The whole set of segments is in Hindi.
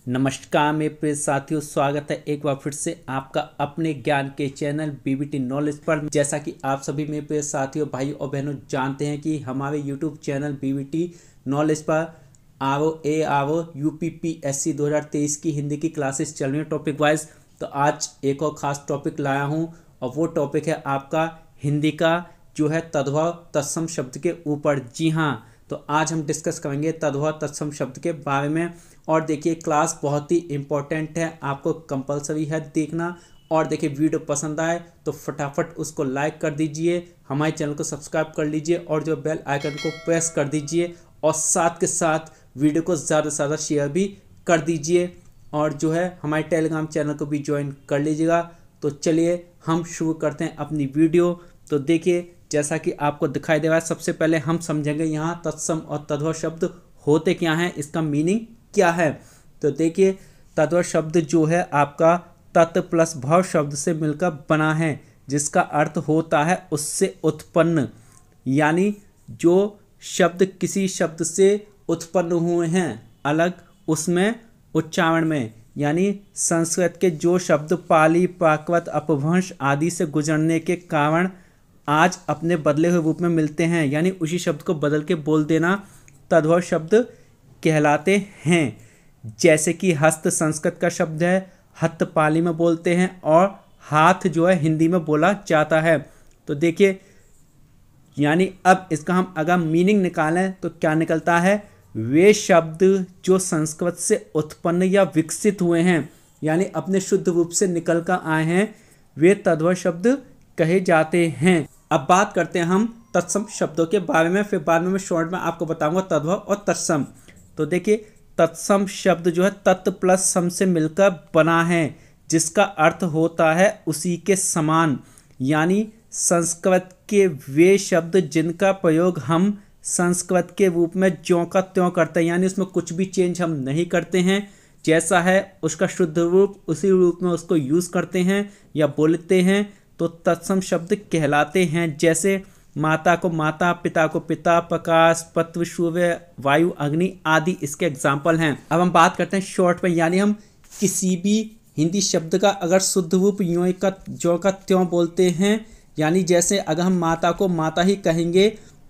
नमस्कार मेरे प्रिय साथियों, स्वागत है एक बार फिर से आपका अपने ज्ञान के चैनल बीबीटी नॉलेज पर। जैसा कि आप सभी मेरे प्रिय साथियों, भाइयों और बहनों जानते हैं कि हमारे यूट्यूब चैनल बीबीटी नॉलेज पर आर यूपीपीएससी 2023 की हिंदी की क्लासेस चल रही हैं टॉपिक वाइज। तो आज एक और ख़ास टॉपिक लाया हूं और वो टॉपिक है आपका हिंदी का जो है तद्भव तत्सम शब्द के ऊपर। जी हाँ, तो आज हम डिस्कस करेंगे तद्भव तत्सम शब्द के बारे में। और देखिए क्लास बहुत ही इम्पोर्टेंट है, आपको कंपलसरी है देखना। और देखिए वीडियो पसंद आए तो फटाफट उसको लाइक कर दीजिए, हमारे चैनल को सब्सक्राइब कर लीजिए और जो बेल आइकन को प्रेस कर दीजिए और साथ के साथ वीडियो को ज़्यादा से ज़्यादा शेयर भी कर दीजिए और जो है हमारे टेलीग्राम चैनल को भी ज्वाइन कर लीजिएगा। तो चलिए हम शुरू करते हैं अपनी वीडियो। तो देखिए जैसा कि आपको दिखाई दे रहा है, सबसे पहले हम समझेंगे यहाँ तत्सम और तद्भव शब्द होते क्या हैं, इसका मीनिंग क्या है। तो देखिए तद्भव शब्द जो है आपका तत् प्लस भव शब्द से मिलकर बना है, जिसका अर्थ होता है उससे उत्पन्न। यानी जो शब्द किसी शब्द से उत्पन्न हुए हैं अलग उसमें उच्चारण में, यानी संस्कृत के जो शब्द पाली प्राकृत अपभ्रंश आदि से गुजरने के कारण आज अपने बदले हुए रूप में मिलते हैं, यानी उसी शब्द को बदल के बोल देना तद्भव शब्द कहलाते हैं। जैसे कि हस्त संस्कृत का शब्द है, हस्त पाली में बोलते हैं और हाथ जो है हिंदी में बोला जाता है। तो देखिए यानी अब इसका हम अगर मीनिंग निकालें तो क्या निकलता है, वे शब्द जो संस्कृत से उत्पन्न या विकसित हुए हैं यानी अपने शुद्ध रूप से निकल कर आए हैं, वे तद्भव शब्द कहे जाते हैं। अब बात करते हैं हम तत्सम शब्दों के बारे में, फिर बाद में मैं शॉर्ट में आपको बताऊंगा तद्भव और तत्सम। तो देखिए तत्सम शब्द जो है तत् प्लस सम से मिलकर बना है, जिसका अर्थ होता है उसी के समान। यानी संस्कृत के वे शब्द जिनका प्रयोग हम संस्कृत के रूप में ज्यों का त्यों करते हैं, यानी उसमें कुछ भी चेंज हम नहीं करते हैं, जैसा है उसका शुद्ध रूप उसी रूप में उसको यूज़ करते हैं या बोलते हैं, तो तत्सम शब्द कहलाते हैं। जैसे माता को माता, पिता को पिता, प्रकाश, पृथ्वी, सूर्य, वायु, अग्नि आदि इसके एग्जाम्पल हैं। अब हम बात करते हैं शॉर्ट में, यानी हम किसी भी हिंदी शब्द का अगर शुद्ध रूप यों का ज्यों का त्यों बोलते हैं, यानी जैसे अगर हम माता को माता ही कहेंगे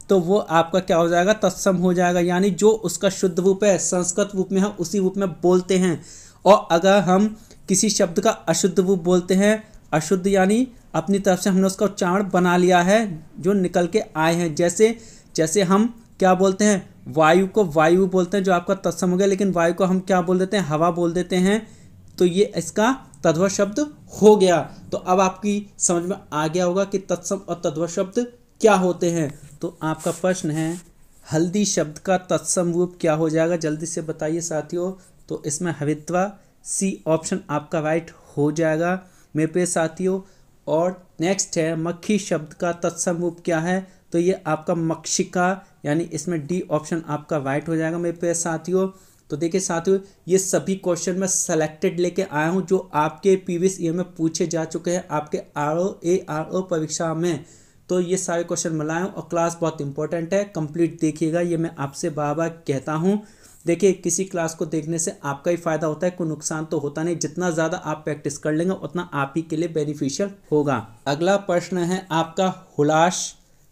तो वो आपका क्या हो जाएगा, तत्सम हो जाएगा। यानी जो उसका शुद्ध रूप है संस्कृत रूप में हम उसी रूप में बोलते हैं। और अगर हम किसी शब्द का अशुद्ध रूप बोलते हैं, अशुद्ध यानी अपनी तरफ से हमने उसका उच्चारण बना लिया है जो निकल के आए हैं। जैसे हम क्या बोलते हैं, वायु को वायु बोलते हैं जो आपका तत्सम हो गया, लेकिन वायु को हम क्या बोल देते हैं, हवा बोल देते हैं, तो ये इसका तद्भव शब्द हो गया। तो अब आपकी समझ में आ गया होगा कि तत्सम और तद्भव शब्द क्या होते हैं। तो आपका प्रश्न है हल्दी शब्द का तत्सम रूप क्या हो जाएगा, जल्दी से बताइए साथियों। तो इसमें हरिद्वा सी ऑप्शन आपका राइट हो जाएगा मेरे प्रिय साथियों। और नेक्स्ट है मक्खी शब्द का तत्सम रूप क्या है, तो ये आपका मक्षिका, यानी इसमें डी ऑप्शन आपका राइट हो जाएगा मेरे प्रिय साथियों। तो देखिए साथियों ये सभी क्वेश्चन मैं सेलेक्टेड लेके आया हूँ जो आपके प्रीवियस ईयर में पूछे जा चुके हैं आपके आरओ परीक्षा में। तो ये सारे क्वेश्चन मैं लाया हूँ और क्लास बहुत इंपॉर्टेंट है, कंप्लीट देखिएगा, ये मैं आपसे बार बार कहता हूँ। देखिए किसी क्लास को देखने से आपका ही फायदा होता है, कोई नुकसान तो होता नहीं। जितना ज़्यादा आप प्रैक्टिस कर लेंगे उतना आप ही के लिए बेनिफिशियल होगा। अगला प्रश्न है आपका हुलास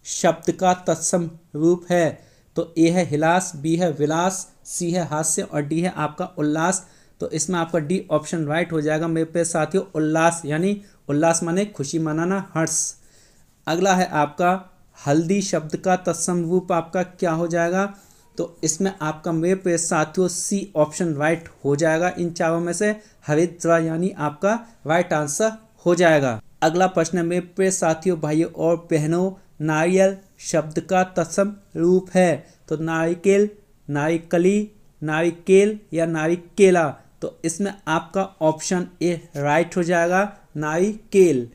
शब्द का तत्सम रूप है। तो ए है हिलास, बी है विलास, सी है हास्य और डी है आपका उल्लास। तो इसमें आपका डी ऑप्शन राइट हो जाएगा मेरे पे साथियों, उल्लास, यानी उल्लास माने खुशी मनाना, हर्ष। अगला है आपका हल्दी शब्द का तत्सम रूप आपका क्या हो जाएगा, तो इसमें आपका मेरे पे साथियों सी ऑप्शन राइट हो जाएगा। इन चारों में से हरिद्रा यानी आपका राइट आंसर हो जाएगा। अगला प्रश्न है मेरे पे साथियों भाइयों और बहनों, नारियल शब्द का तत्सम रूप है। तो नारिकेल, नारिकली, नारिकेल या नारिकेला। तो इसमें आपका ऑप्शन ए राइट हो जाएगा, नारिकेल।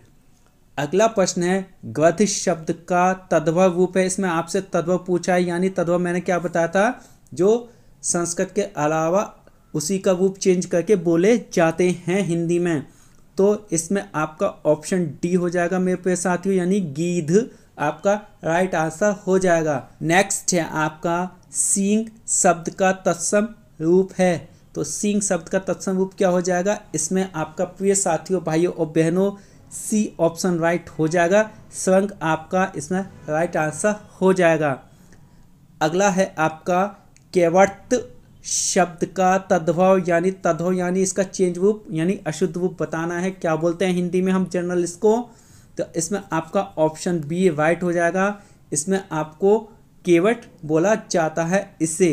अगला प्रश्न है ग्रथ शब्द का तद्भव रूप है। इसमें आपसे तद्भव पूछा है, यानी तद्भव मैंने क्या बताया था, जो संस्कृत के अलावा उसी का रूप चेंज करके बोले जाते हैं हिंदी में। तो इसमें आपका ऑप्शन डी हो जाएगा मेरे प्रिय साथियों, यानी गीध आपका राइट आंसर हो जाएगा। नेक्स्ट है आपका सींग शब्द का तत्सम रूप है। तो सींग शब्द का तत्सम रूप क्या हो जाएगा, इसमें आपका प्रिय साथियों भाइयों और बहनों सी ऑप्शन राइट हो जाएगा। स्वंग आपका इसमें राइट आंसर हो जाएगा। अगला है आपका केवट शब्द का तद्भव यानी इसका चेंज रूप यानी अशुद्ध रूप बताना है। क्या बोलते हैं हिंदी में हम जनरल इसको, तो इसमें आपका ऑप्शन बी राइट हो जाएगा। इसमें आपको केवट बोला जाता है इसे।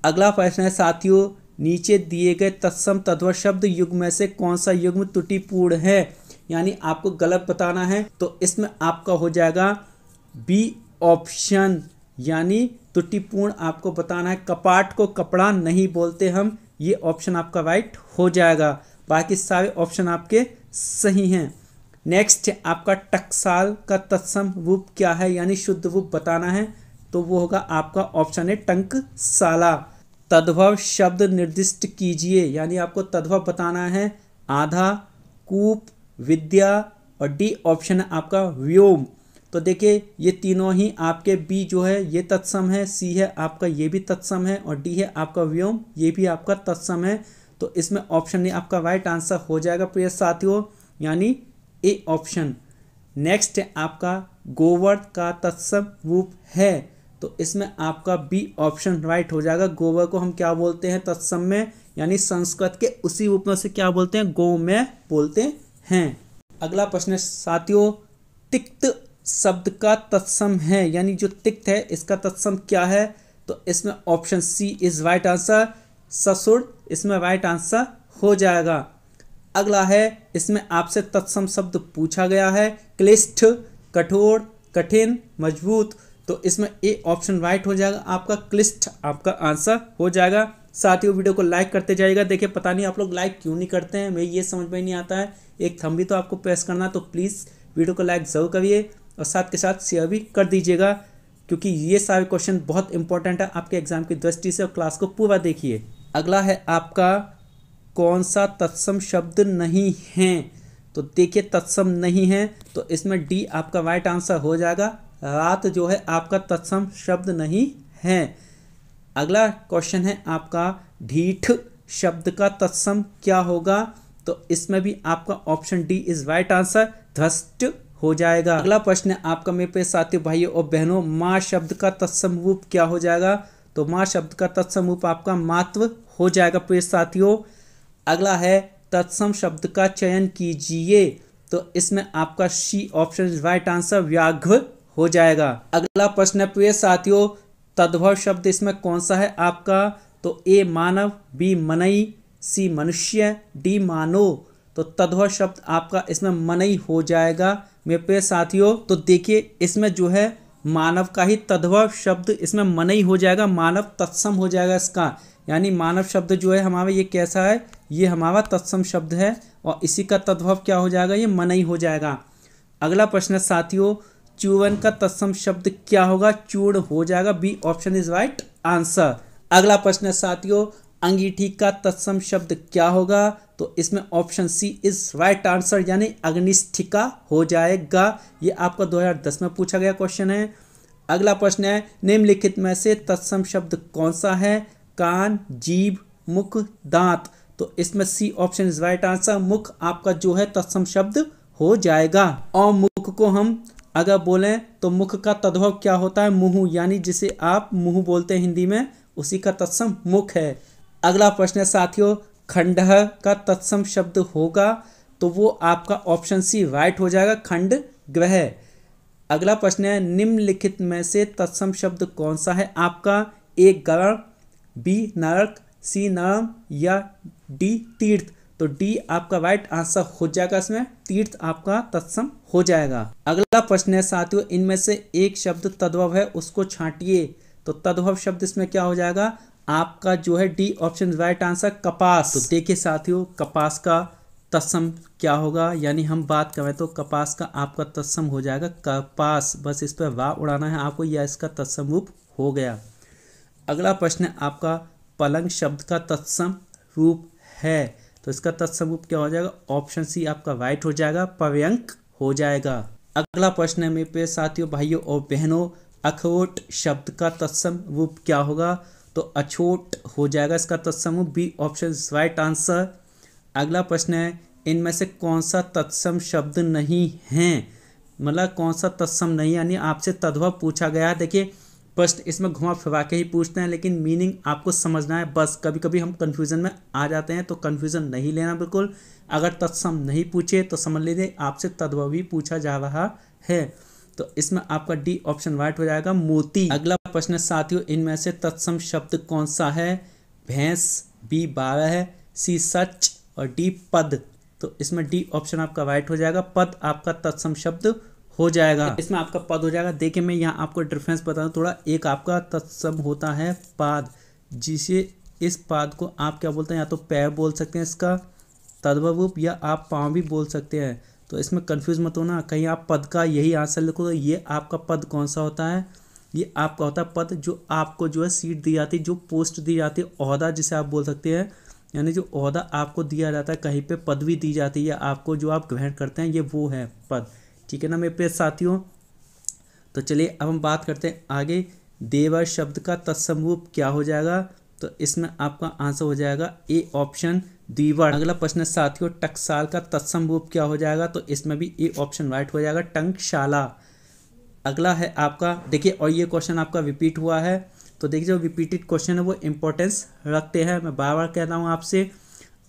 अगला प्रश्न है साथियों, नीचे दिए गए तत्सम तद्भव शब्द युग्म में से कौन सा युग्म त्रुटिपूर्ण है, यानी आपको गलत बताना है। तो इसमें आपका हो जाएगा बी ऑप्शन, यानी त्रुटिपूर्ण आपको बताना है। कपाट को कपड़ा नहीं बोलते हम, ये ऑप्शन आपका राइट हो जाएगा। बाकी सारे ऑप्शन आपके सही हैं। नेक्स्ट है आपका टकसाल का तत्सम रूप क्या है, यानी शुद्ध रूप बताना है। तो वो होगा आपका ऑप्शन है टंकसाला। तद्भव शब्द निर्दिष्ट कीजिए, यानी आपको तद्भव बताना है। आधा, कूप, विद्या और डी ऑप्शन है आपका व्योम। तो देखिए ये तीनों ही आपके बी जो है ये तत्सम है, सी है आपका ये भी तत्सम है और डी है आपका व्योम, ये भी आपका तत्सम है। तो इसमें ऑप्शन ए आपका राइट आंसर हो जाएगा प्रिय साथियों, यानी ए ऑप्शन। नेक्स्ट है आपका गोबर का तत्सम रूप है, तो इसमें आपका बी ऑप्शन राइट हो जाएगा। गोबर को हम क्या बोलते हैं तत्सम में, यानी संस्कृत के उसी रूप में से क्या बोलते हैं, गौ में बोलते हैं। अगला प्रश्न है साथियों, तिक्त शब्द का तत्सम है, यानी जो तिक्त है इसका तत्सम क्या है। तो इसमें option C is right answer, ससुर इसमें राइट आंसर हो जाएगा। अगला है इसमें आपसे तत्सम शब्द पूछा गया है, क्लिष्ट, कठोर, कठिन, मजबूत। तो इसमें ए ऑप्शन राइट हो जाएगा, आपका क्लिष्ट आपका आंसर हो जाएगा। साथियों वीडियो को लाइक करते जाइएगा। देखिए पता नहीं आप लोग लाइक क्यों नहीं करते हैं, मैं ये समझ में नहीं आता है। एक थंब भी तो आपको प्रेस करना, तो प्लीज़ वीडियो को लाइक ज़रूर करिए और साथ के साथ शेयर भी कर दीजिएगा, क्योंकि ये सारे क्वेश्चन बहुत इंपॉर्टेंट है आपके एग्जाम की दृष्टि से, और क्लास को पूरा देखिए। अगला है आपका कौन सा तत्सम शब्द नहीं है। तो देखिए तत्सम नहीं है, तो इसमें डी आपका राइट आंसर हो जाएगा। रात जो है आपका तत्सम शब्द नहीं है। अगला क्वेश्चन है आपका ढीठ शब्द का तत्सम क्या होगा। तो इसमें भी आपका option D is right answer, ध्वस्त हो जाएगा। अगला प्रश्न है आपका मेरे प्रिय साथियों भाइयों और बहनों, माँ शब्द का तत्सम रूप क्या हो जाएगा। तो माँ शब्द का तत्सम रूप आपका मातृ हो जाएगा प्रिय साथियों। अगला है तत्सम शब्द का चयन कीजिए, तो इसमें आपका सी ऑप्शन राइट आंसर, व्याघ्र हो जाएगा। अगला प्रश्न है प्रिय साथियों, तद्भव शब्द इसमें कौन सा है आपका। तो ए मानव, बी मनई, सी मनुष्य, डी मानो। तो तद्भव शब्द आपका इसमें मनई हो जाएगा मेरे प्रिय साथियों। तो देखिए इसमें जो है मानव का ही तद्भव शब्द इसमें मनई हो जाएगा, मानव तत्सम हो जाएगा इसका, यानी मानव शब्द जो है हमारा ये कैसा है, ये हमारा तत्सम शब्द है और इसी का तद्भव क्या हो जाएगा, ये मनई हो जाएगा। अगला प्रश्न है साथियों, चूर्ण का तत्सम शब्द क्या होगा। चूर्ण हो जाएगा, B option is right answer. अगला प्रश्न है साथियों, अंगीठी का तत्सम शब्द क्या होगा। तो इसमें option C is right answer, यानी अग्निष्ठिका हो जाएगा। ये आपका 2010 में पूछा गया क्वेश्चन है। अगला प्रश्न है, निम्नलिखित में से तत्सम शब्द कौन सा है। कान, जीभ, मुख, दांत। तो इसमें C option is right answer, मुख आपका जो है तत्सम शब्द हो जाएगा। और मुख को हम अगर बोलें तो मुख का तद्भव क्या होता है, मुंह, यानी जिसे आप मुंह बोलते हैं हिंदी में, उसी का तत्सम मुख है। अगला प्रश्न है साथियों, खंडहर का तत्सम शब्द होगा। तो वो आपका ऑप्शन सी राइट हो जाएगा, खंड ग्रह। अगला प्रश्न है, निम्नलिखित में से तत्सम शब्द कौन सा है आपका। ए गरण, बी नरक, सी नरम या डी तीर्थ। तो डी आपका राइट आंसर हो जाएगा, इसमें तीर्थ आपका तत्सम हो जाएगा। अगला प्रश्न है साथियों, इनमें से एक शब्द तद्भव है, उसको छांटिए। तो तद्भव शब्द इसमें क्या हो जाएगा आपका जो है डी ऑप्शन राइट आंसर, कपास। तो देखिए साथियों कपास का तत्सम क्या होगा, यानी हम बात करें तो कपास का आपका तत्सम हो जाएगा कपास। बस इस पर वाह उड़ाना है आपको, यह इसका तत्सम रूप हो गया। अगला प्रश्न है आपका, पलंग शब्द का तत्सम रूप है। तो इसका तत्सम रूप क्या हो जाएगा, ऑप्शन सी आपका राइट हो जाएगा, पर्यंक हो जाएगा। अगला प्रश्न है मेरे प्रिय साथियों भाइयों और बहनों, अखरोट शब्द का तत्सम रूप क्या होगा। तो अछूत हो जाएगा इसका तत्सम रूप, B option is right answer. अगला प्रश्न है इनमें से कौन सा तत्सम शब्द नहीं है, मतलब कौन सा तत्सम नहीं, यानी आपसे तद्भव पूछा गया है। देखिए प्रश्न इसमें घुमा फिरा के ही पूछते हैं, लेकिन मीनिंग आपको समझना है बस। कभी कभी हम कंफ्यूजन में आ जाते हैं, तो कंफ्यूजन नहीं लेना बिल्कुल। अगर तत्सम नहीं पूछे तो समझ लीजिए आपसे तद्भव ही पूछा जा रहा है। तो इसमें आपका डी ऑप्शन राइट हो जाएगा, मोती। अगला प्रश्न साथियों इनमें से तत्सम शब्द कौन सा है, भैंस, बी 12 है, सी सच और डी पद। तो इसमें डी ऑप्शन आपका राइट हो जाएगा, पद आपका तत्सम शब्द हो जाएगा। इसमें आपका पद हो जाएगा। देखिए मैं यहाँ आपको डिफरेंस बता दूं थोड़ा। एक आपका तत्सम होता है पाद, जिसे इस पाद को आप क्या बोलते हैं, या तो पैर बोल सकते हैं इसका तद्भव रूप, या आप पाँव भी बोल सकते हैं। तो इसमें कंफ्यूज मत होना, कहीं आप पद का यही आंसर लिखो। तो ये आपका पद कौन सा होता है, ये आपका होता है पद, जो आपको जो है सीट दी जाती है, जो पोस्ट दी जाती है, ओहदा जिसे आप बोल सकते हैं, यानी जो ओहदा आपको दिया जाता है, कहीं पे पदवी दी जाती है आपको, जो आप ग्रहण करते हैं, ये वो है पद। ठीक है ना मेरे प्रिय साथियों। तो चलिए अब हम बात करते हैं आगे। देवर शब्द का तत्सम रूप क्या हो जाएगा, तो इसमें आपका आंसर हो जाएगा ए ऑप्शन द्विवर्ण। अगला प्रश्न है साथियों टकसाल का तत्सम रूप क्या हो जाएगा, तो इसमें भी ए ऑप्शन राइट हो जाएगा, टंकशाला। अगला है आपका, देखिए और ये क्वेश्चन आपका रिपीट हुआ है, तो देखिए जो रिपीटेड क्वेश्चन है वो इंपॉर्टेंस रखते हैं, मैं बार बार कह रहा हूँ आपसे।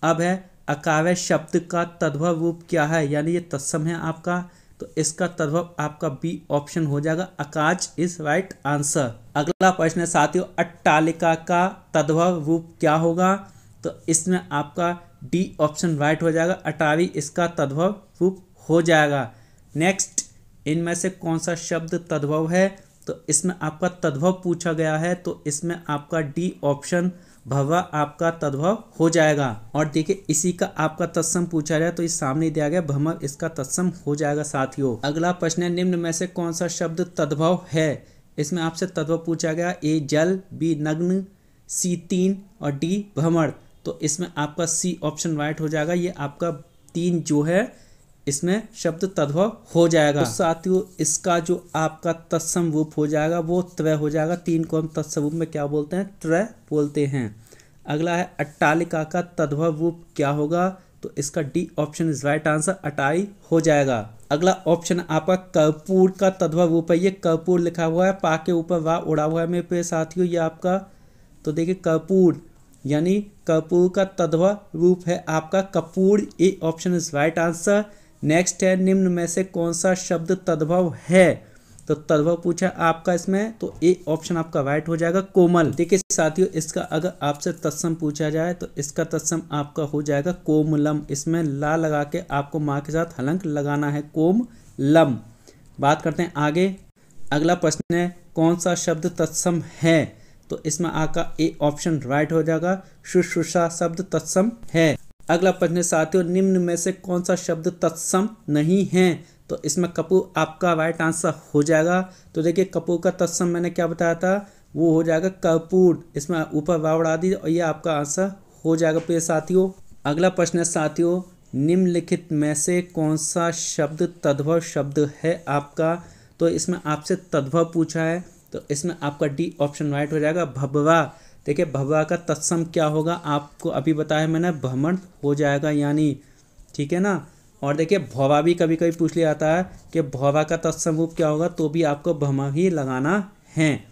अब है अकाव्य शब्द का तद्भव रूप क्या है, यानी ये तत्सम है आपका, तो इसका तद्भव आपका बी ऑप्शन हो जाएगा, अकाज इज राइट आंसर। अगला प्रश्न है साथियों अट्टालिका का तद्भव रूप क्या होगा, तो इसमें आपका डी ऑप्शन राइट हो जाएगा, अटारी इसका तद्भव रूप हो जाएगा। नेक्स्ट इनमें से कौन सा शब्द तद्भव है, तो इसमें आपका तद्भव पूछा गया है, तो इसमें आपका डी ऑप्शन भवा आपका तद्भव हो जाएगा। और देखिए इसी का आपका तत्सम पूछा जाए, तो इस सामने दिया गया भ्रमर, इसका तत्सम हो जाएगा साथियों। अगला प्रश्न है निम्न में से कौन सा शब्द तद्भव है, इसमें आपसे तद्भव पूछा गया, ए जल, बी नग्न, सी 3 और डी भ्रमर। तो इसमें आपका सी ऑप्शन राइट हो जाएगा, ये आपका 3 जो है इसमें शब्द तद्भव हो जाएगा। तो साथियों इसका जो आपका तत्सम रूप हो जाएगा वो त्रय हो जाएगा। 3 को हम तत्सम रूप में क्या बोलते हैं, त्रय बोलते हैं। अगला है अट्टालिका का तद्भव रूप क्या होगा, तो इसका D option is right answer, अटाई हो जाएगा। अगला ऑप्शन आपका कर्पूर का तद्भव रूप है, ये कर्पूर लिखा हुआ है, पा के ऊपर वाह उड़ा हुआ है मेरे प्रिय साथियों ये आपका। तो देखिए कर्पूर यानी कर्पूर का तद्भव रूप है आपका Kapoor, A option is right answer. Next है निम्न में से कौन सा शब्द तद्भव है, तो तद्भव पूछा आपका इसमें, तो ए ऑप्शन आपका राइट हो जाएगा, कोमल। देखिए साथियों इसका अगर आपसे तत्सम पूछा जाए तो इसका तत्सम आपका हो जाएगा कोमलम। इसमें ला लगा के आपको माँ के साथ हलंक लगाना है, कोमलम। बात करते हैं आगे। अगला प्रश्न है कौन सा शब्द तत्सम है, तो इसमें आपका ए ऑप्शन राइट हो जाएगा, शुश्रूषा शब्द तत्सम है। अगला प्रश्न साथियों निम्न में से कौन सा शब्द तत्सम नहीं है, तो इसमें कपूर आपका राइट आंसर हो जाएगा। तो देखिए कपूर का तत्सम मैंने क्या बताया था, वो हो जाएगा कर्पूर, इसमें ऊपर वाव उड़ा दी और ये आपका आंसर हो जाएगा प्रिय साथियों। अगला प्रश्न है साथियों निम्नलिखित में से कौन सा शब्द तद्भव शब्द है आपका, तो इसमें आपसे तद्भव पूछा है, तो इसमें आपका डी ऑप्शन राइट हो जाएगा, भभवा। देखिए भभवा का तत्सम क्या होगा आपको अभी बताया मैंने, भ्रमण हो जाएगा यानी, ठीक है ना। और देखिए भौवा भी कभी कभी पूछ लिया जाता है कि भौवा का तत्सम रूप क्या होगा, तो भी आपको भ्रमण ही लगाना है।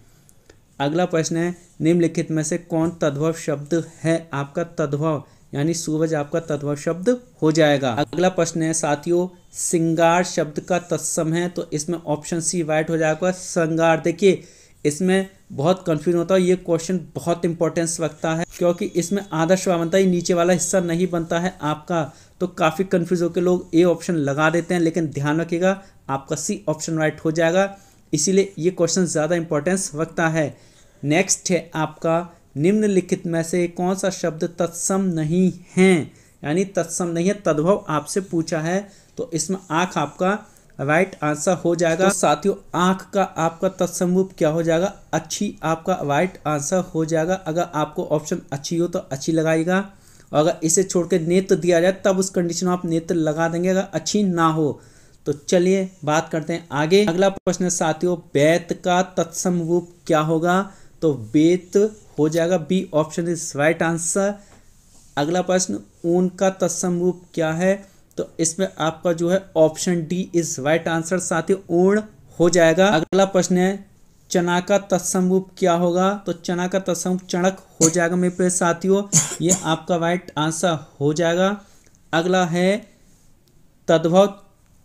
अगला प्रश्न है निम्नलिखित में से कौन तद्भव शब्द है आपका, तद्भव यानी सूरज आपका तद्भव शब्द हो जाएगा। अगला प्रश्न है साथियों श्रृंगार शब्द का तत्सम है, तो इसमें ऑप्शन सी राइट हो जाएगा, श्रृंगार। देखिए इसमें बहुत कंफ्यूजन होता है, ये क्वेश्चन बहुत इंपॉर्टेंस रखता है, क्योंकि इसमें आधा स्वर बनता है, नीचे वाला हिस्सा नहीं बनता है आपका, तो काफ़ी कंफ्यूज होकर लोग ए ऑप्शन लगा देते हैं, लेकिन ध्यान रखिएगा आपका सी ऑप्शन राइट हो जाएगा, इसीलिए ये क्वेश्चन ज़्यादा इंपॉर्टेंस रखता है। नेक्स्ट है आपका निम्नलिखित में से कौन सा शब्द तत्सम नहीं है, यानी तत्सम नहीं है, तद्भव आपसे पूछा है, तो इसमें आँख आपका राइट आंसर हो जाएगा। तो साथियों आंख का आपका तत्सम रूप क्या हो जाएगा, अच्छी आपका राइट आंसर हो जाएगा। अगर आपको ऑप्शन अच्छी हो तो अच्छी लगाइएगा, और अगर इसे छोड़ के नेत्र दिया जाए तब उस कंडीशन में आप नेत्र लगा देंगे, अगर अच्छी ना हो तो। चलिए बात करते हैं आगे। अगला प्रश्न है साथियों वैत का तत्सम रूप क्या होगा, तो बेत हो जाएगा, B option is right answer. अगला प्रश्न, ऊन का तत्सम रूप क्या है? तो इसमें आपका जो है option D is right answer, साथ ही ऊण हो जाएगा। अगला प्रश्न है, चना का तत्सम रूप क्या होगा? तो चना का तत्सम रूप चणक हो जाएगा मेरे प्रिय साथियों, ये आपका राइट आंसर हो जाएगा। अगला है, तद्भव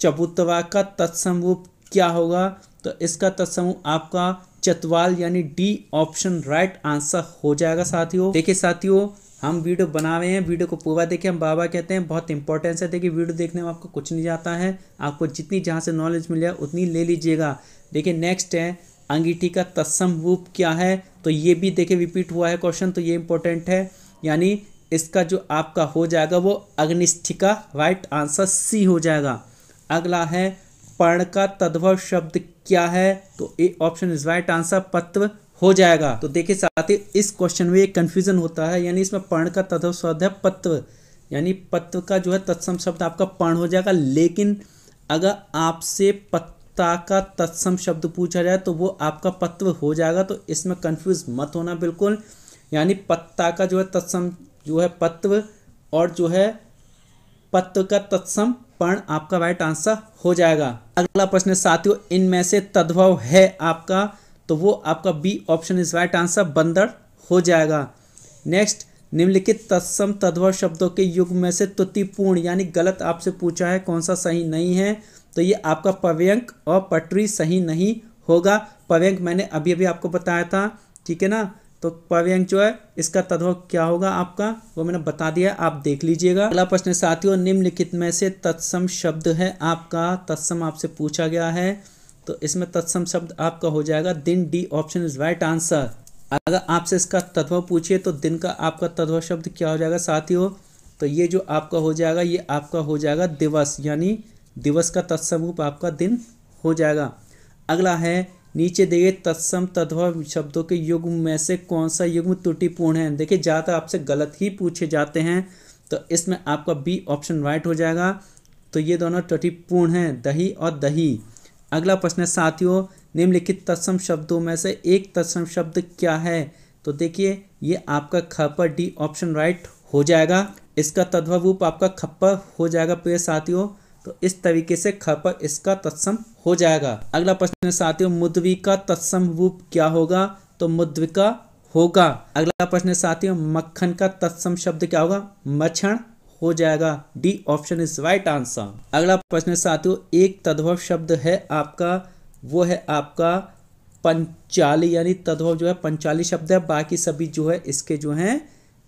चबूतरा का तत्सम रूप क्या होगा? तो इसका तत्सम रूप आपका चतवाल यानी डी ऑप्शन राइट आंसर हो जाएगा साथियों। देखिए साथियों, हम वीडियो बना रहे हैं, वीडियो को पूरा देखिए, हम बाबा कहते हैं बहुत इंपॉर्टेंस है। देखिए वीडियो देखने में आपको कुछ नहीं जाता है, आपको जितनी जहाँ से नॉलेज मिल जाए उतनी ले लीजिएगा। देखिए नेक्स्ट है, अंगीठी का तत्सम रूप क्या है? तो ये भी देखिए रिपीट हुआ है क्वेश्चन, तो ये इंपॉर्टेंट है, यानी इसका जो आपका हो जाएगा वो अग्निष्ठिका, राइट आंसर सी हो जाएगा। अगला है, पर्ण का तद्भव शब्द क्या है? तो A option is right answer, पत्र हो जाएगा। तो देखिए साथ ही इस क्वेश्चन में एक कंफ्यूजन होता है, यानी इसमें पर्ण का तद्भव शब्द है पत्र, यानी पत्र का जो है तत्सम शब्द आपका पर्ण हो जाएगा। लेकिन अगर आपसे पत्ता का तत्सम शब्द पूछा जाए तो वो आपका पत्र हो जाएगा, तो इसमें कंफ्यूज मत होना बिल्कुल। यानी पत्ता का जो है तत्सम जो है पत्र, और जो है पत्र का तत्सम पर्ण आपका राइट आंसर हो जाएगा। अगला प्रश्न साथियों, इनमें से तद्भव है आपका, तो वो आपका B option is right answer, बंदर हो जाएगा। नेक्स्ट, निम्नलिखित तत्सम तद्भव शब्दों के युग में से त्रुटिपूर्ण यानी गलत आपसे पूछा है, कौन सा सही नहीं है? तो ये आपका पर्यंक और पटरी सही नहीं होगा। पर्यंक मैंने अभी अभी आपको बताया था, ठीक है ना। तो पर्यंक जो है इसका तद्भव क्या होगा आपका, वो मैंने बता दिया, आप देख लीजिएगा। अगला प्रश्न साथियों, निम्नलिखित में से तत्सम शब्द है आपका, तत्सम आपसे पूछा गया है, तो इसमें तत्सम शब्द आपका हो जाएगा दिन, D option is right answer. अगर आपसे इसका तद्भव पूछिए तो दिन का आपका तद्भव शब्द क्या हो जाएगा साथियों? तो ये जो आपका हो जाएगा, ये आपका हो जाएगा दिवस, यानी दिवस का तत्सम रूप आपका दिन हो जाएगा। अगला है, नीचे दिए तत्सम तद्भव शब्दों के युग्म में से कौन सा युग्म त्रुटिपूर्ण है? देखिए ज़्यादातर आपसे गलत ही पूछे जाते हैं, तो इसमें आपका बी ऑप्शन राइट हो जाएगा। तो ये दोनों त्रुटिपूर्ण हैं, दही और दही। अगला प्रश्न है साथियों, निम्नलिखित तत्सम शब्दों में से एक तत्सम शब्द क्या है? तो देखिए ये आपका खप्पर, डी ऑप्शन राइट हो जाएगा। इसका तद्भव रूप आपका खप्पर हो जाएगा प्रिय साथियों, तो इस तरीके से खप्पर इसका तत्सम हो जाएगा। अगला प्रश्न है साथियों, मुद्वी का तत्सम रूप क्या होगा? तो मुद्विका होगा। अगला प्रश्न है साथियों, मक्खन का तत्सम शब्द क्या होगा? मक्खन हो जाएगा, D option is right answer. अगला प्रश्न है साथियों, एक तद्भव शब्द है आपका, वो है आपका पंचाली, यानी तद्भव जो है पंचाली शब्द है, बाकी सभी जो है इसके जो हैं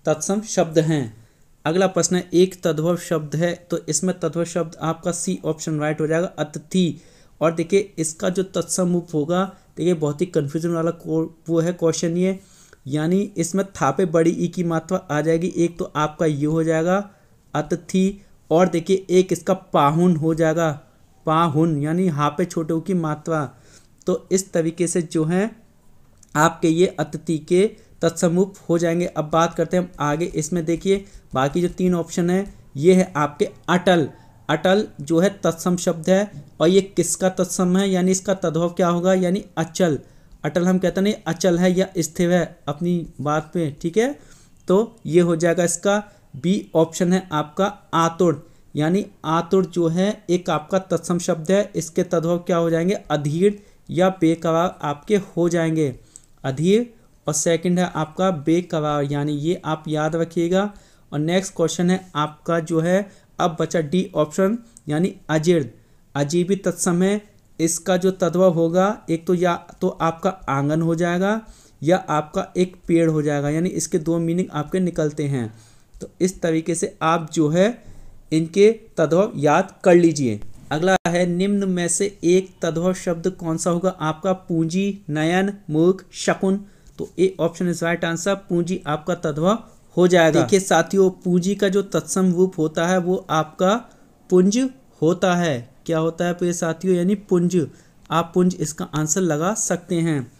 तत्सम शब्द हैं। अगला प्रश्न है, एक तद्भव शब्द है, तो इसमें तद्भव शब्द आपका सी ऑप्शन राइट हो जाएगा, अतिथि। और देखिए इसका जो तत्सम रूप होगा, देखिए बहुत ही कन्फ्यूजन वाला वो है क्वेश्चन ये, यानी इसमें था पे बड़ी ई की मात्रा आ जाएगी, एक तो आपका ये हो जाएगा अतिथि, और देखिए एक इसका पाहुन हो जाएगा, पाहुन यानी हा पे छोटे ऊ की मात्रा। तो इस तरीके से जो है आपके ये अतिथि के तत्सम रूप हो जाएंगे। अब बात करते हैं हम आगे, इसमें देखिए बाकी जो तीन ऑप्शन है, ये है आपके अटल। अटल जो है तत्सम शब्द है, और ये किसका तत्सम है, यानी इसका तद्भव क्या होगा, यानी अचल। अटल हम कहते नहीं अचल है या स्थिर है अपनी बात पे, ठीक है। तो ये हो जाएगा इसका बी ऑप्शन है आपका आतुर, यानी आतुर जो है एक आपका तत्सम शब्द है, इसके तद्भव क्या हो जाएंगे, अधीर या बेकरार आपके हो जाएंगे, अधीर। और सेकंड है आपका बेकरार, यानी ये आप याद रखिएगा। और नेक्स्ट क्वेश्चन है आपका जो है, अब बचा डी ऑप्शन यानी अजीर्ण, अजीबी तत्सम है, इसका जो तद्भव होगा एक तो या तो आपका आंगन हो जाएगा या आपका एक पेड़ हो जाएगा, यानी इसके दो मीनिंग आपके निकलते हैं। तो इस तरीके से आप जो है इनके तद्भव याद कर लीजिए। अगला है, निम्न में से एक तद्भव शब्द कौन सा होगा आपका, पूंजी, नयन, मूर्ख, शकुन। तो A option is right answer, पूंजी आपका तद्भव हो जाएगा। देखिए साथियों, पूंजी का जो तत्सम रूप होता है वो आपका पुंज होता है। क्या होता है प्रिय साथियों, यानी पुंज। आप पुंज इसका आंसर लगा सकते हैं।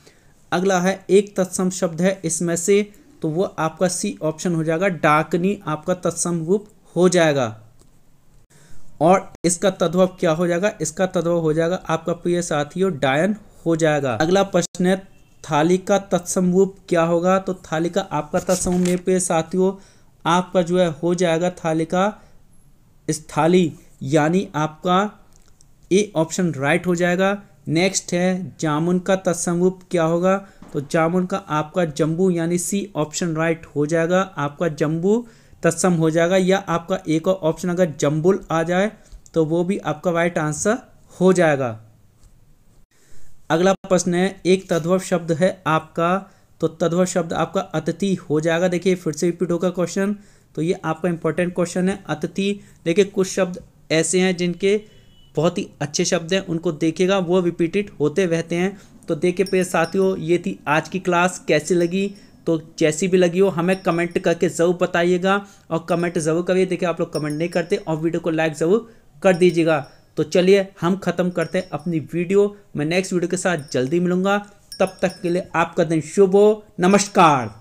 अगला है, एक तत्सम शब्द है इसमें से, तो वो आपका सी ऑप्शन हो जाएगा, डाकनी आपका तत्सम रूप हो जाएगा। और इसका तद्भव क्या हो जाएगा, इसका तद्भव हो जाएगा आपका प्रिय साथियों डायन हो जाएगा। अगला प्रश्न है, थाली का तत्सम रूप क्या होगा? तो थाली का आपका तत्सम मेरे पे साथियों आपका जो है हो जाएगा थाली का स्थाली, यानी आपका ए ऑप्शन राइट हो जाएगा। नेक्स्ट है जामुन का तत्सम रूप क्या होगा? तो जामुन का आपका जम्बू, यानी सी ऑप्शन राइट हो जाएगा, आपका जम्बू तत्सम हो जाएगा। या आपका एक और ऑप्शन अगर जम्बुल आ जाए तो वो भी आपका राइट आंसर हो जाएगा। अगला प्रश्न है एक तद्भव शब्द है आपका, तो तद्भव शब्द आपका अतिथि हो जाएगा। देखिए फिर से रिपीट होगा क्वेश्चन, तो ये आपका इंपॉर्टेंट क्वेश्चन है अतिथि। देखिए कुछ शब्द ऐसे हैं जिनके बहुत ही अच्छे शब्द हैं, उनको देखिएगा वो रिपीटेड होते रहते हैं। तो देखिए प्रिय साथियों ये थी आज की क्लास, कैसी लगी? तो जैसी भी लगी हो हमें कमेंट करके ज़रूर बताइएगा, और कमेंट ज़रूर करिए। देखिए आप लोग कमेंट नहीं करते, और वीडियो को लाइक ज़रूर कर दीजिएगा। तो चलिए हम ख़त्म करते हैं अपनी वीडियो। मैं नेक्स्ट वीडियो के साथ जल्दी मिलूंगा, तब तक के लिए आपका दिन शुभ हो। नमस्कार।